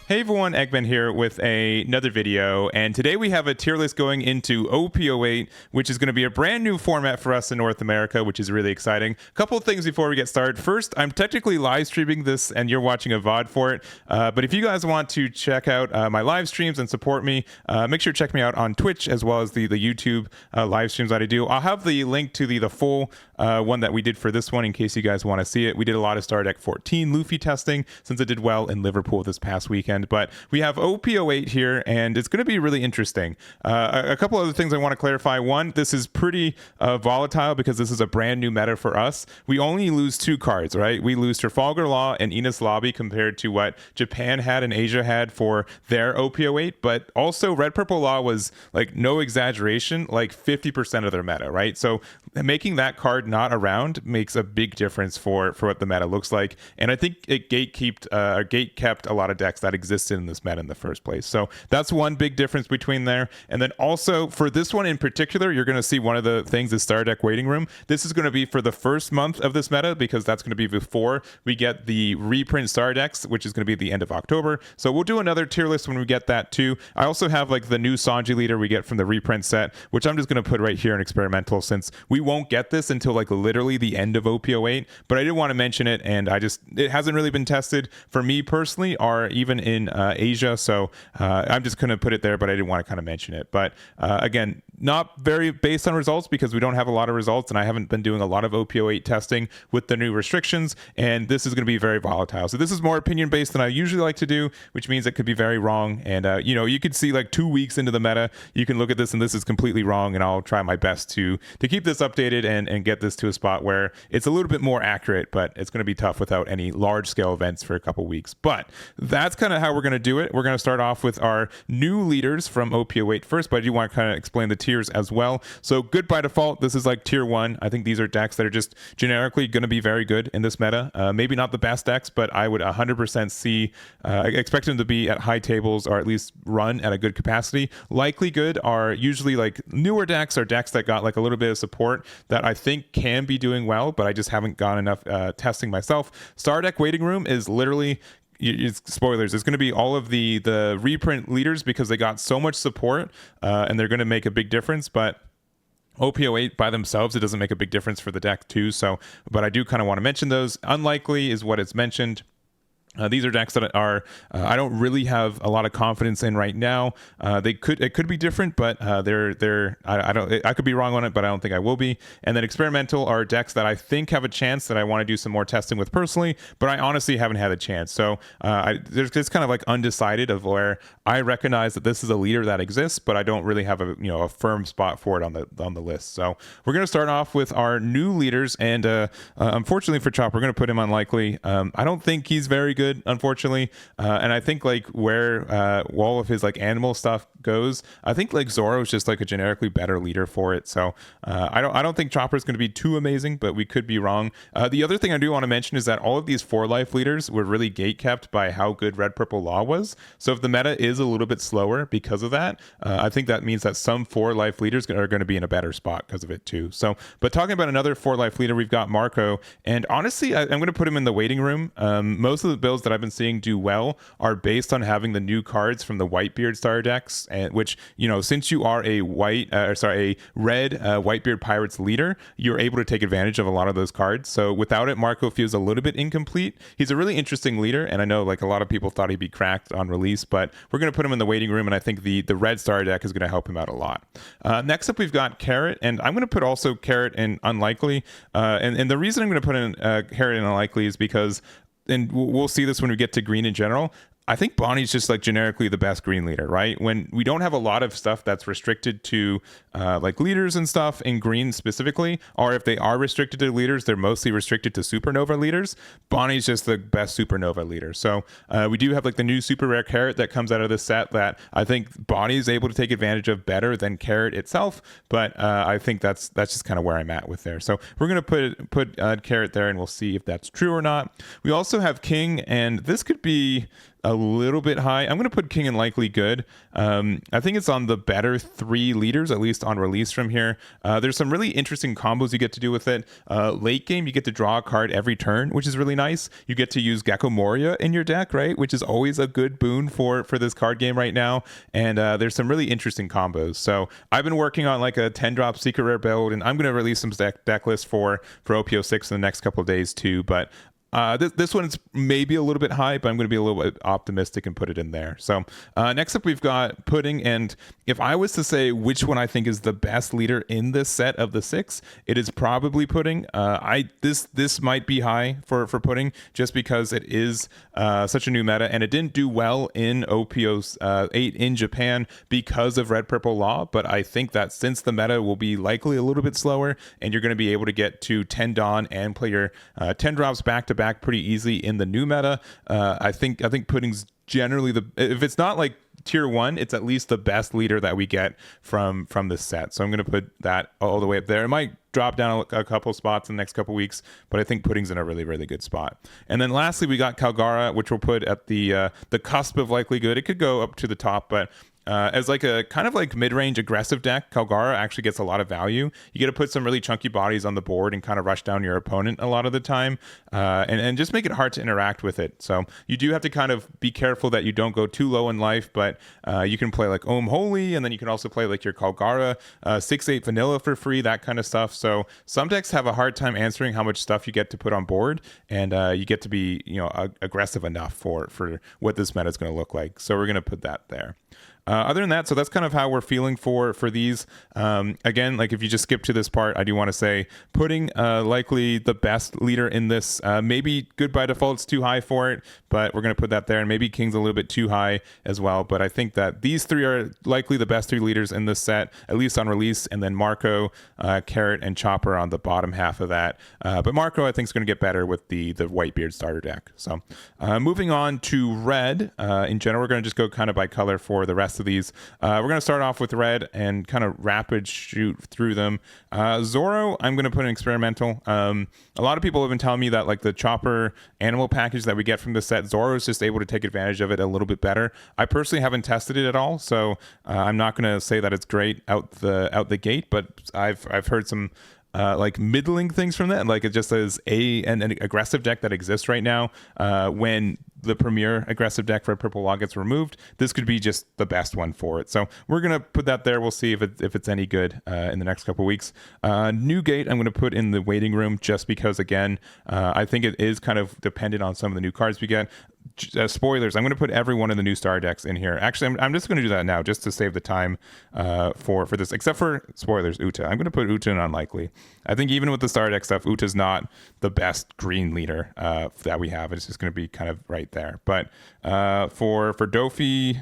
Hey everyone, Eggman here with another video, and today we have a tier list going into OP08, which is going to be a brand new format for us in North America, which is really exciting. A couple of things before we get started. First, I'm technically live streaming this and you're watching a VOD for it, but if you guys want to check out my live streams and support me, make sure to check me out on Twitch as well as the YouTube live streams that I do. I'll have the link to the full one that we did for this one in case you guys want to see it. We did a lot of Star Deck 14 Luffy testing since it did well in Liverpool this past weekend. But we have OP08 here, and it's going to be really interesting. A couple other things I want to clarify. One, this is pretty volatile because this is a brand new meta for us. We only lose two cards, right? We lose Trafalgar Law and Enos Lobby compared to what Japan had and Asia had for their OP08. But also, Red Purple Law was, like, no exaggeration, like 50% of their meta, right? So making that card not around makes a big difference for what the meta looks like. And I think it gate kept a lot of decks that existed in this meta in the first place. So that's one big difference between there. And then also for this one in particular, you're going to see one of the things is Star Deck Waiting Room. This is going to be for the first month of this meta because that's going to be before we get the reprint Star Decks, which is going to be the end of October. So we'll do another tier list when we get that too. I also have like the new Sanji leader we get from the reprint set, which I'm just going to put right here in experimental since we won't get this until like literally the end of OP08, but I did want to mention it, and it hasn't really been tested for me personally or even in Asia, so I'm just going to put it there, but I didn't want to kind of mention it. But again, not very based on results because we don't have a lot of results, and I haven't been doing a lot of OP08 testing with the new restrictions, and this is going to be very volatile. So this is more opinion based than I usually like to do, which means it could be very wrong. And you could see like 2 weeks into the meta, you can look at this and this is completely wrong, and I'll try my best to keep this updated and get this to a spot where it's a little bit more accurate, but it's going to be tough without any large scale events for a couple weeks. But that's kind of how we're going to do it. We're going to start off with our new leaders from OP08 first, but I do want to kind of explain the tiers as well. So good by default, this is like tier 1. I think these are decks that are just generically going to be very good in this meta. Maybe not the best decks, but I would 100% expect them to be at high tables or at least run at a good capacity. Likely good are usually like newer decks or decks that got like a little bit of support that I think can be doing well, but I just haven't gotten enough testing myself. Star Deck Waiting Room is literally, spoilers, it's going to be all of the reprint leaders because they got so much support and they're going to make a big difference. But OP08 by themselves, it doesn't make a big difference for the deck too. So, but I do kind of want to mention those. Unlikely is what it's mentioned. These are decks that are I don't really have a lot of confidence in right now. It could be different, but I could be wrong on it, but I don't think I will be. And then experimental are decks that I think have a chance that I want to do some more testing with personally, but I honestly haven't had a chance. So there's just kind of like undecided of where I recognize that this is a leader that exists, but I don't really have a firm spot for it on the list. So we're gonna start off with our new leaders, and unfortunately for Chop, we're gonna put him unlikely. I don't think he's very good, unfortunately, and I think like where all of his like animal stuff goes, I think like Zoro is just like a generically better leader for it. So I don't think Chopper is going to be too amazing, but we could be wrong. The other thing I do want to mention is that all of these 4-life leaders were really gate kept by how good Red Purple Law was. So if the meta is a little bit slower because of that, I think that means that some 4-life leaders are going to be in a better spot because of it too. So, but talking about another 4-life leader, we've got Marco, and honestly, I'm going to put him in the waiting room. Most of the builds that I've been seeing do well are based on having the new cards from the Whitebeard Star decks, and which, since you are a red Whitebeard Pirates leader, you're able to take advantage of a lot of those cards. So without it, Marco feels a little bit incomplete. He's a really interesting leader, and I know like a lot of people thought he'd be cracked on release, but we're going to put him in the waiting room, and I think the red Star deck is going to help him out a lot. Next up, we've got Carrot, and I'm going to put also Carrot in unlikely, and the reason I'm going to put in Carrot in unlikely is because, and we'll see this when we get to green in general, I think Bonnie's just like generically the best green leader, right? When we don't have a lot of stuff that's restricted to like leaders and stuff in green specifically, or if they are restricted to leaders, they're mostly restricted to supernova leaders. Bonnie's just the best supernova leader. So we do have like the new super rare Carrot that comes out of this set that I think Bonnie is able to take advantage of better than Carrot itself. But I think that's just kind of where I'm at with there. So we're going to put Carrot there, and we'll see if that's true or not. We also have King, and this could be a little bit high. I'm going to put King in likely good. I think it's on the better 3 leaders, at least on release from here. There's some really interesting combos you get to do with it. Late game, you get to draw a card every turn, which is really nice. You get to use Gecko Moria in your deck, right? Which is always a good boon for this card game right now. And there's some really interesting combos. So I've been working on like a 10-drop secret rare build, and I'm going to release some deck lists for OP06 in the next couple of days too. But this one's maybe a little bit high, but I'm going to be a little bit optimistic and put it in there. So next up, we've got Pudding. And if I was to say which one I think is the best leader in this set of the 6, it is probably Pudding. This might be high for Pudding just because it is such a new meta, and it didn't do well in OP08 in Japan because of Red Purple Law. But I think that since the meta will be likely a little bit slower, and you're going to be able to get to 10 Dawn and play your 10 drops back to back pretty easy in the new meta. I think Pudding's generally if it's not like tier 1, it's at least the best leader that we get from this set. So I'm going to put that all the way up there. It might drop down a couple spots in the next couple weeks, but I think Pudding's in a really, really good spot. And then lastly, we got Kalgara, which we'll put at the cusp of likely good. It could go up to the top, but as like a kind of like mid-range aggressive deck, Kalgara actually gets a lot of value. You get to put some really chunky bodies on the board and kind of rush down your opponent a lot of the time, and just make it hard to interact with it. So you do have to kind of be careful that you don't go too low in life, but you can play like Ohm Holy, and then you can also play like your Kalgara 6/8 vanilla for free, that kind of stuff. So some decks have a hard time answering how much stuff you get to put on board, and you get to be aggressive enough for what this meta is going to look like. So we're going to put that there. Other than that, so that's kind of how we're feeling for these. Again, like if you just skip to this part, I do want to say Pudding likely the best leader in this. Maybe good by default, it's too high for it, but we're going to put that there. And maybe King's a little bit too high as well. But I think that these 3 are likely the best 3 leaders in this set, at least on release. And then Marco, Carrot, and Chopper on the bottom half of that. But Marco, I think, is going to get better with the Whitebeard starter deck. So moving on to Red. In general, we're going to just go kind of by color for the rest of these. We're going to start off with Red and kind of rapid shoot through them. Zoro, I'm going to put in experimental. A lot of people have been telling me that like the Chopper animal package that we get from the set, Zoro is just able to take advantage of it a little bit better. I personally haven't tested it at all, so I'm not going to say that it's great out the gate, but I've heard some like middling things from that. Like it just is an aggressive deck that exists right now. When the premier aggressive deck for Purple Law gets removed, this could be just the best one for it. So we're going to put that there. We'll see if it's any good in the next couple weeks. New Gate, I'm going to put in the waiting room just because, again, I think it is kind of dependent on some of the new cards we get. Spoilers, I'm going to put every one of the new star decks in here. Actually, I'm just going to do that now just to save the time for this, except for spoilers, Uta. I'm going to put Uta in unlikely. I think even with the star deck stuff, Uta's not the best green leader that we have. It's just going to be kind of right there. But for Dofi,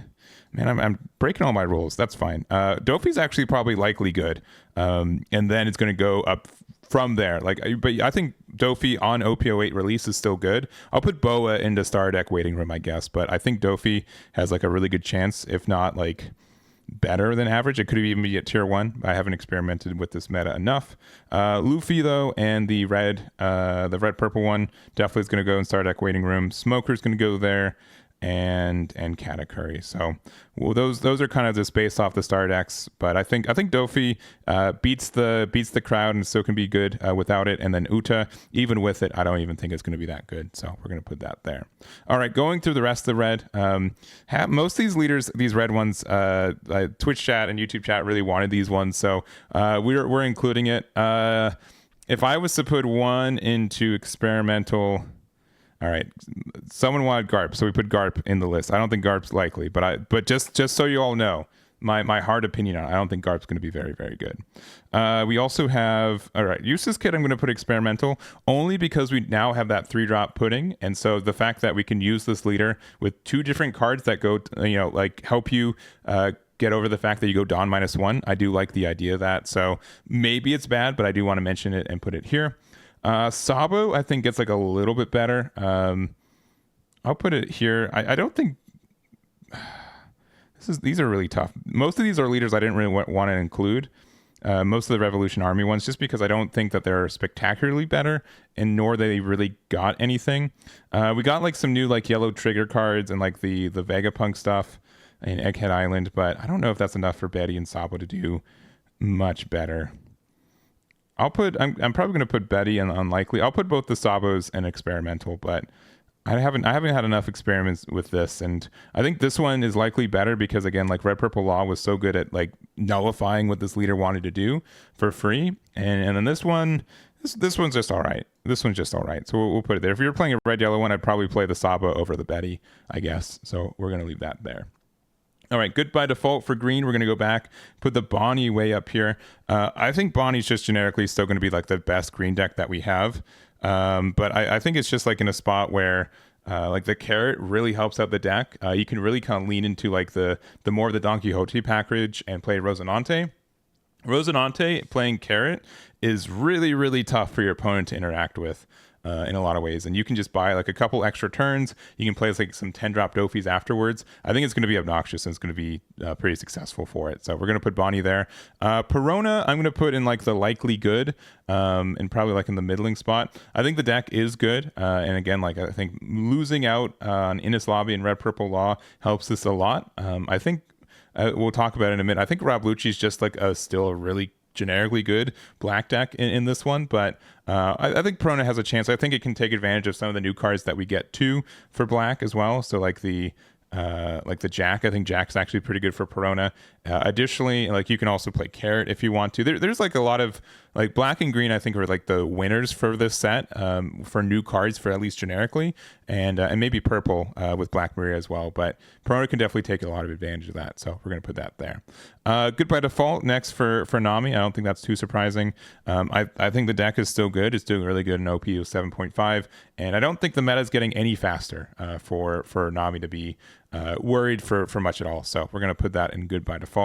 man, I'm breaking all my rules. That's fine. Dofi's actually probably likely good, and then it's going to go up from there. But I think Dofi on OP08 release is still good. I'll put Boa into star deck waiting room, I guess, but I think Dofi has like a really good chance, if not like better than average. It could even be at tier 1. I haven't experimented with this meta enough. Luffy though, and the red purple one definitely is going to go in star deck waiting room. Smoker's going to go there, and Katakuri. So those are kind of just based off the star decks, but I think Dofi beats the crowd and still can be good without it. And then Uta, even with it, I don't even think it's going to be that good. So we're going to put that there. All right, going through the rest of the red. Most of these leaders, these red ones, Twitch chat and YouTube chat really wanted these ones, so we're including it. If I was to put one into experimental. All right, someone wanted Garp, so we put Garp in the list. I don't think Garp's likely, but just so you all know, my hard opinion on it, I don't think Garp's going to be very, very good. We also have, all right, Useless Kid I'm going to put experimental, only because we now have that 3-drop Pudding, and so the fact that we can use this leader with 2 different cards that go, like help you get over the fact that you go Dawn -1, I do like the idea of that. So maybe it's bad, but I do want to mention it and put it here. Sabo, I think gets like a little bit better. I'll put it here. I don't think these are really tough. Most of these are leaders I didn't really want to include. most of the Revolution Army ones, just because I don't think that they're spectacularly better, and nor they really got anything. We got like some new like yellow trigger cards and like the Vegapunk stuff in Egghead Island, but I don't know if that's enough for Betty and Sabo to do much better. I'm probably going to put Betty in unlikely. I'll put both the Sabos and experimental, but I haven't had enough experiments with this, and I think this one is likely better because, again, like Red Purple Law was so good at like nullifying what this leader wanted to do for free, and then this one's just all right. This one's just all right, so we'll put it there. If you're playing a red yellow one, I'd probably play the Sabo over the Betty, I guess. So we're gonna leave that there. All right, good by default for green. We're going to go back, put the Bonnie way up here. I think Bonnie's just generically still going to be like the best green deck that we have. But I think it's just like in a spot where like the carrot really helps out the deck. You can really kind of lean into like the more of the Don Quixote package and play Rosinante. Rosinante playing carrot is really, really tough for your opponent to interact with. In a lot of ways, and you can just buy like a couple extra turns. You can play like some 10-drop Dofies afterwards. I think it's going to be obnoxious and it's going to be pretty successful for it. So we're going to put Bonnie there. Perona, I'm going to put in like the likely good and probably like in the middling spot. I think the deck is good, and again, like I think losing out on Innis Lobby and Red Purple Law helps this a lot. I think we'll talk about it in a minute. I think Rob Lucci's just like still a really generically good black deck in this one, but I think Perona has a chance. I think it can take advantage of some of the new cards that we get too for black as well. So like the Jack, I think Jack's actually pretty good for Perona. Additionally, like you can also play Carrot if you want to. There's like a lot of like black and green, I think, are like the winners for this set for new cards, for at least generically, and maybe purple with Black Maria as well. But Perona can definitely take a lot of advantage of that, so we're gonna put that there. Good by default next for Nami. I don't think that's too surprising. I think the deck is still good. It's doing really good in OP of 7.5, and I don't think the meta is getting any faster for Nami to be worried for much at all. So we're gonna put that in good by default.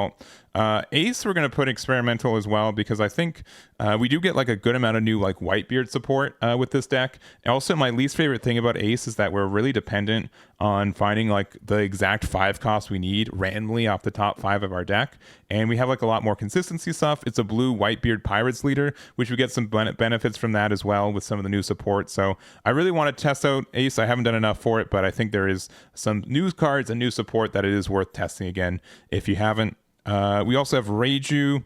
Ace, we're gonna put experimental as well, because I think we do get like a good amount of new like Whitebeard support with this deck. And also, my least favorite thing about Ace is that we're really dependent on finding like the exact 5 costs we need randomly off the top 5 of our deck, and we have like a lot more consistency stuff. It's a blue Whitebeard Pirates leader, which we get some benefits from that as well with some of the new support. So I really want to test out Ace. I haven't done enough for it, but I think there is some new cards and new support that it is worth testing again if you haven't. We also have Reiju.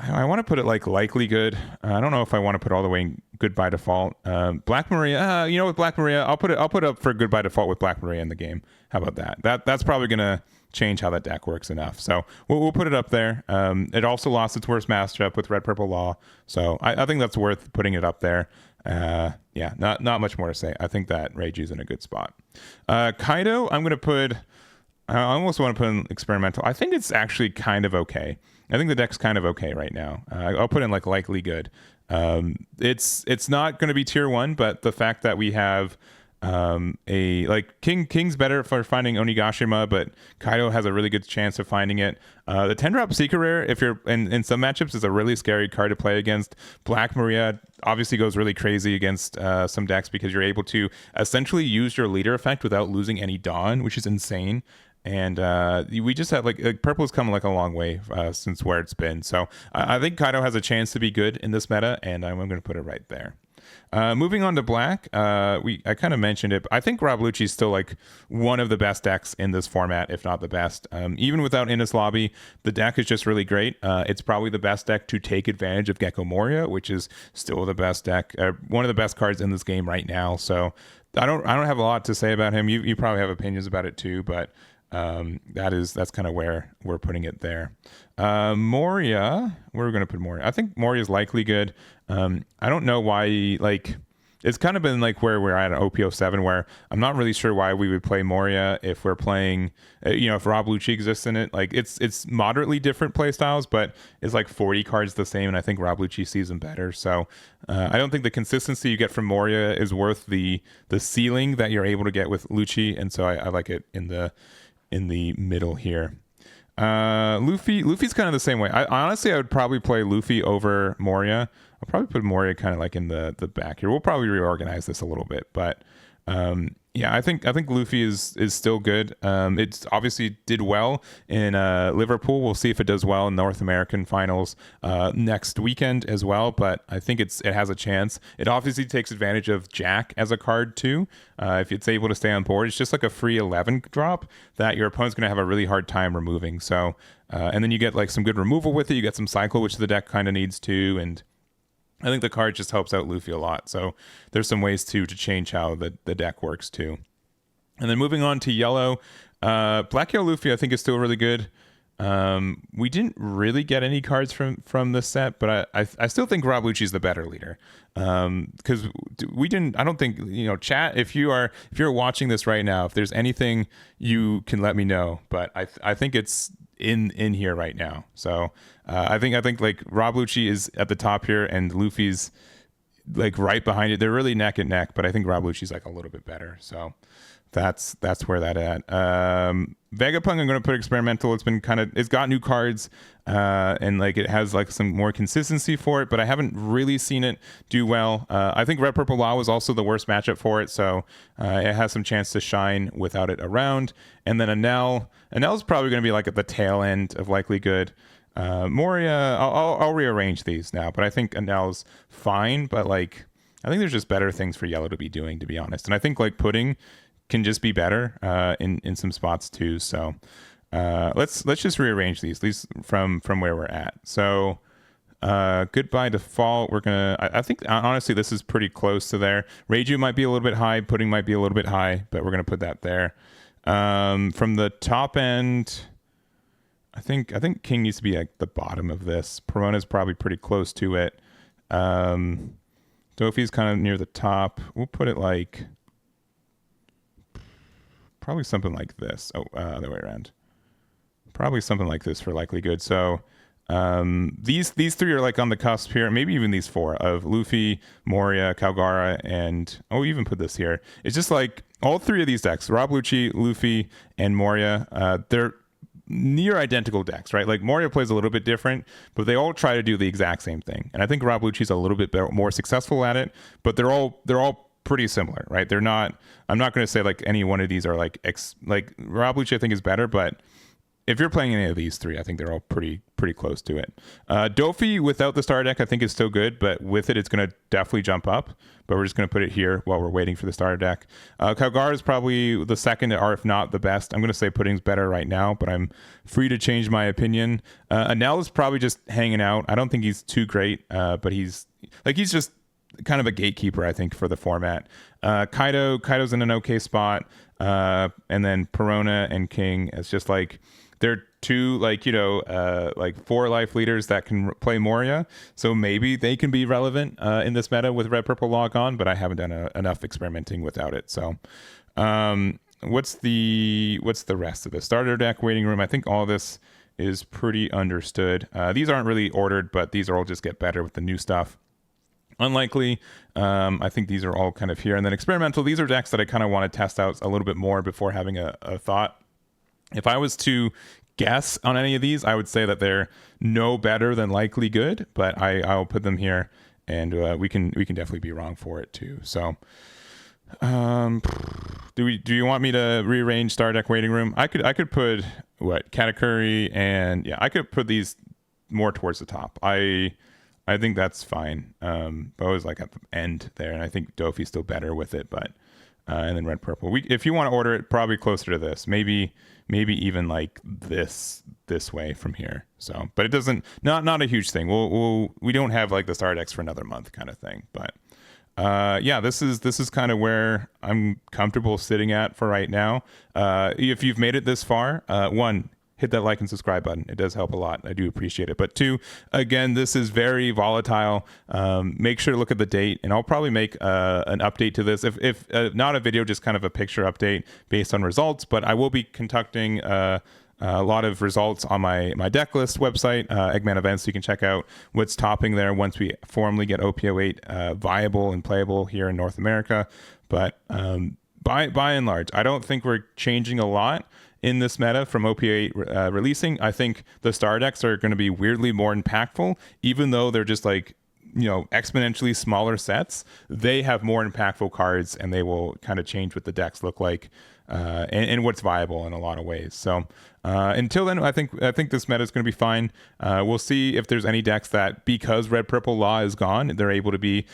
I want to put it like likely good. I don't know if I want to put all the way in good by default. Black Maria, you know, with Black Maria, I'll put up for good by default with Black Maria in the game. How about that? That's probably gonna change how that deck works enough. So we'll put it up there. It also lost its worst matchup with Red Purple Law, so I think that's worth putting it up there. Yeah, not much more to say. I think that Reiju's in a good spot. Kaido, I'm gonna put. I almost want to put in experimental. I think it's actually kind of okay. I think the deck's kind of okay right now. I'll put in like likely good. It's not going to be tier 1, but the fact that we have a like King's better for finding Onigashima, but Kaido has a really good chance of finding it. The 10-drop Secret Rare, if you're in some matchups, is a really scary card to play against. Black Maria obviously goes really crazy against some decks because you're able to essentially use your leader effect without losing any Dawn, which is insane. And we just have like purple has come like a long way since where it's been. So I think Kaido has a chance to be good in this meta, and I'm going to put it right there. Moving on to black, I kind of mentioned it, but I think Rob Lucci is still like one of the best decks in this format, if not the best. Even without Innis Lobby, the deck is just really great. It's probably the best deck to take advantage of Gecko Moria, which is still the best deck, one of the best cards in this game right now. So I don't have a lot to say about him. You probably have opinions about it too, but that's kind of where we're putting it there. Moria, we're going to put Moria. I think Moria is likely good. I don't know why, like, it's kind of been like where we're at OP07, where I'm not really sure why we would play Moria if we're playing, if Rob Lucci exists in it. Like, it's moderately different play styles, but it's like 40 cards the same, and I think Rob Lucci sees them better. So I don't think the consistency you get from Moria is worth the ceiling that you're able to get with Lucci, and so I like it in the middle here. Luffy's kind of the same way. Honestly, I would probably play Luffy over Moria. I'll probably put Moria kind of like in the back here. We'll probably reorganize this a little bit, but Yeah, I think Luffy is still good. It's obviously did well in Liverpool. We'll see if it does well in North American finals next weekend as well. But I think it has a chance. It obviously takes advantage of Jack as a card too. If it's able to stay on board, it's just like a free 11 drop that your opponent's going to have a really hard time removing. So and then you get like some good removal with it. You get some cycle, which the deck kind of needs too, and I think the card just helps out Luffy a lot. So there's some ways to change how the deck works too. And then moving on to yellow, Black Yellow Luffy I think is still really good. We didn't really get any cards from this set, but I still think Rob Lucci's the better leader. Because we didn't. I don't think chat. If you're watching this right now, if there's anything you can let me know. But I think it's in here right now. So I think like Rob Lucci is at the top here, and Luffy's like right behind it. They're really neck and neck, but I think Rob Lucci's like a little bit better. So that's where that at. Vegapunk, I'm going to put experimental. It's got new cards, and like it has like some more consistency for it, but I haven't really seen it do well. I think Red Purple Law was also the worst matchup for it, so it has some chance to shine without it around. And then Anel's probably going to be like at the tail end of likely good. Moria, I'll rearrange these now, but I think Anel's fine, but like I think there's just better things for yellow to be doing, to be honest. And I think like Pudding can just be better in some spots too. So let's just rearrange these from where we're at. So goodbye default. We're gonna. I think honestly this is pretty close to there. Reiju might be a little bit high. Pudding might be a little bit high, but we're gonna put that there. From the top end, I think King needs to be like the bottom of this. Perona's probably pretty close to it. Dofi's kind of near the top. We'll put it like probably something like this. Oh, the other way around. Probably something like this for likely good. So these three are like on the cusp here. Maybe even these four of Luffy, Moria, Kalgara, and even put this here. It's just like all three of these decks, Rob Lucci, Luffy, and Moria, they're near identical decks, right? Like Moria plays a little bit different, but they all try to do the exact same thing. And I think Rob Lucci's a little bit more successful at it, but they're all pretty similar, right? They're not. I'm not going to say like any one of these are like Rob Lucci I think is better, but if you're playing any of these three, I think they're all pretty close to it. Dofi without the starter deck I think is still good, but with it it's going to definitely jump up. But we're just going to put it here while we're waiting for the starter deck. Kalgar is probably the second, or if not the best. I'm going to say Pudding's better right now, but I'm free to change my opinion. Anel is probably just hanging out. I don't think he's too great, but he's just kind of a gatekeeper, I think, for the format. Kaido's in an okay spot, and then Perona and King. It's just like they're two like 4 life leaders that can play Moria, so maybe they can be relevant in this meta with Red Purple Log on, but I haven't done enough experimenting without it. So what's the rest of the starter deck waiting room? I think all this is pretty understood. These aren't really ordered, but these are all just get better with the new stuff. Unlikely, I think these are all kind of here. And then experimental, these are decks that I kind of want to test out a little bit more before having a thought. If I was to guess on any of these, I would say that they're no better than likely good, but I'll put them here, and we can definitely be wrong for it too. So do you want me to rearrange star deck waiting room? I could put Katakuri, and yeah, I could put these more towards the top. I think that's fine. Bo is like at the end there, and I think Dofi's still better with it, but and then red purple. If you want to order it, probably closer to this. Maybe even like this way from here. So, but it doesn't not a huge thing. We don't have like the star decks for another month kind of thing. But yeah, this is kind of where I'm comfortable sitting at for right now. If you've made it this far, one, hit that like and subscribe button. It does help a lot. I do appreciate it. But two, again, this is very volatile. Make sure to look at the date, and I'll probably make an update to this. If not a video, just kind of a picture update based on results. But I will be conducting a lot of results on my deck list website, Eggman Events, so you can check out what's topping there once we formally get OP08 viable and playable here in North America. But by and large, I don't think we're changing a lot in this meta from OP08 releasing. I think the star decks are going to be weirdly more impactful, even though they're just like, exponentially smaller sets, they have more impactful cards, and they will kind of change what the decks look like and what's viable in a lot of ways. So until then, I think this meta is going to be fine. We'll see if there's any decks that, because red purple law is gone, they're able to be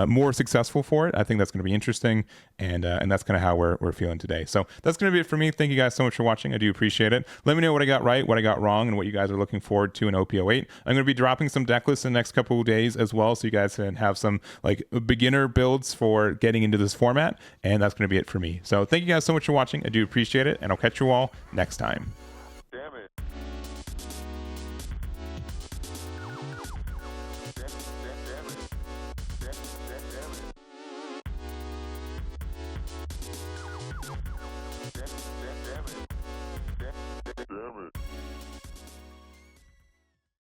more successful for it. I think that's going to be interesting, and that's kind of how we're feeling today. So that's going to be it for me. Thank you guys so much for watching. I do appreciate it. Let me know what I got right, what I got wrong, and what you guys are looking forward to in OP08. I'm going to be dropping some deck lists in the next couple of days as well, so you guys can have some like beginner builds for getting into this format, and that's going to be it for me. So thank you guys so much for watching. I do appreciate it, and I'll catch you all next time.